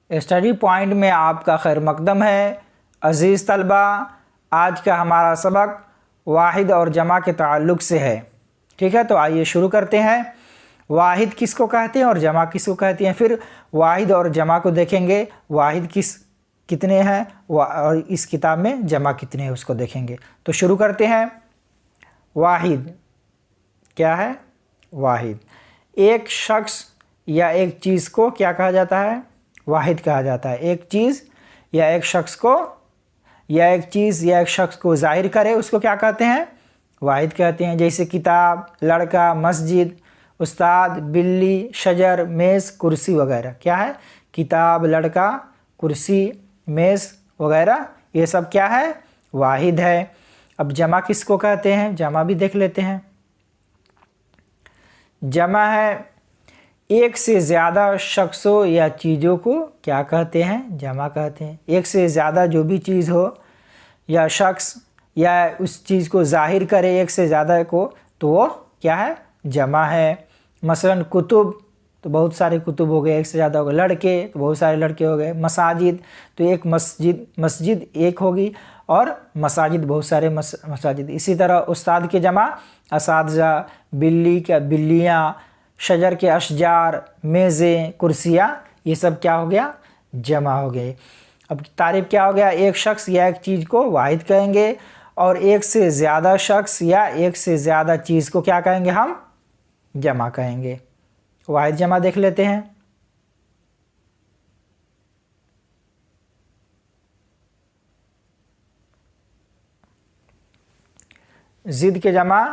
Study point میں آپ کا خیر مقدم ہے۔ عزیز طلبہ، آج کا ہمارا سبق واحد اور جمع کے تعلق سے ہے، ٹھیک ہے؟ تو آئیے شروع کرتے ہیں۔ واحد کس کو کہتے ہیں اور جمع کس کو کہتے ہیں؟ پھر واحد اور جمع کو دیکھیں گے، واحد کتنے ہیں اور اس کتاب میں جمع کتنے ہیں اس کو دیکھیں گے۔ تو شروع کرتے ہیں۔ واحد کیا ہے؟ واحد ایک شخص یا ایک چیز کو کیا کہا جاتا ہے؟ واحد کہا جاتا ہے۔ ایک چیز یا ایک شخص کو ایک شخص کو ظاہر کرے اس کو کیا کہتے ہیں؟ واحد کہتے ہیں۔ جیسے کتاب، لڑکا، مسجد، استاد، بلی، شجر، میز، کرسی وغیرہ کیا ہے؟ کتاب، لڑکا، کرسی، میز وغیرہ یہ سب کیا ہے؟ واحد ہے۔ اب جمع کس کو کہتے ہیں؟ جمع بھی دیکھ لیتے ہیں۔ جمع ہے ایک سے زیادہ شخصوں یا چیزوں کو کیا کہتے ہیں؟ جمع کہتے ہیں۔ ایک سے زیادہ جو بھی چیز ہو یا شخص یا اس چیز کو ظاہر کرے ایک سے زیادہ کو تو وہ کیا ہے؟ جمع ہے۔ مثلا کتب تو بہت سارے کتب ہو گئے، ایک سے زیادہ ہو گئے۔ لڑکے تو بہت سارے لڑکے ہو گئے۔ مساجد تو ایک مسجد ایک ہوگی اور مساجد بہت سارے مساجد۔ اسی طرح استاد کے جمع اساتذہ، بلی کے بلیاں، شجر کے اشجار، میزیں، کرسیاں یہ سب کیا ہو گیا؟ جمع ہو گئے۔ اب تعریف کیا ہو گیا؟ ایک شخص یا ایک چیز کو واحد کہیں گے اور ایک سے زیادہ شخص یا ایک سے زیادہ چیز کو کیا کہیں گے؟ ہم جمع کہیں گے۔ واحد جمع دیکھ لیتے ہیں۔ ضد کے جمع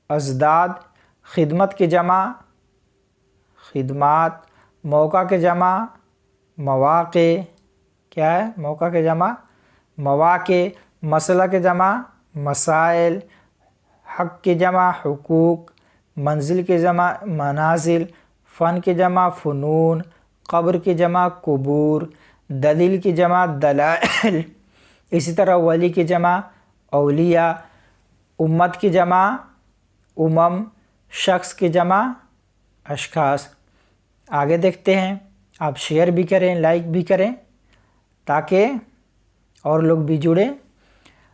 ازداد، خدمت کے جمع خدمات، موقع کے جمع مواقع کیا ہے؟ موقع کے جمع مواقع، مسئلہ کے جمع مسائل، حق کے جمع حقوق، منزل کے جمع منازل، فن کے جمع فنون، قبر کے جمع قبور، دلیل کی جمع دلائل، اسی طرح ولی کی جمع اولیاء، امت کی جمع امم، شخص کی جمع اشخاص۔ آگے دیکھتے ہیں، آپ شیئر بھی کریں، لائک بھی کریں تاکہ اور لوگ بھی جڑیں۔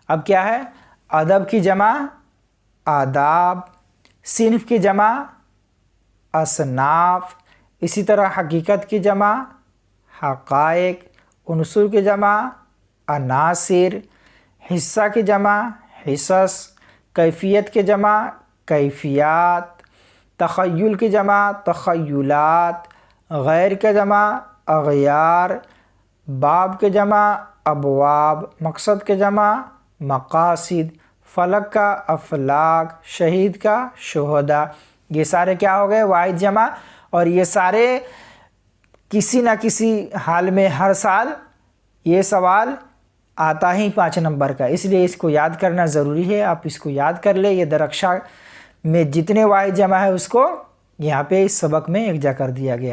اب کیا ہے؟ ادب کی جمع آداب، صنف کی جمع اصناف، اسی طرح حقیقت کی جمع حقائق، عنصر کی جمع عناصر، حصہ کی جمع حصص، کیفیت کے جمع کیفیات، تخیل کی جمع تخیلات، غیر کے جمع اغیار، باب کے جمع ابواب، مقصد کے جمع مقاصد، فلک کا افلاک، شہید کا شہداء۔ یہ سارے کیا ہو گئے؟ واحد جمع۔ اور یہ سارے کسی نہ کسی حال میں ہر سال یہ سوال آتا ہی 5 نمبر کا، اس لیے اس کو یاد کرنا ضروری ہے۔ آپ اس کو یاد کر لیں۔ یہ درخشاں میں جتنے واحد جمع ہے اس کو یہاں پہ اس سبق میں یکجا کر دیا گیا۔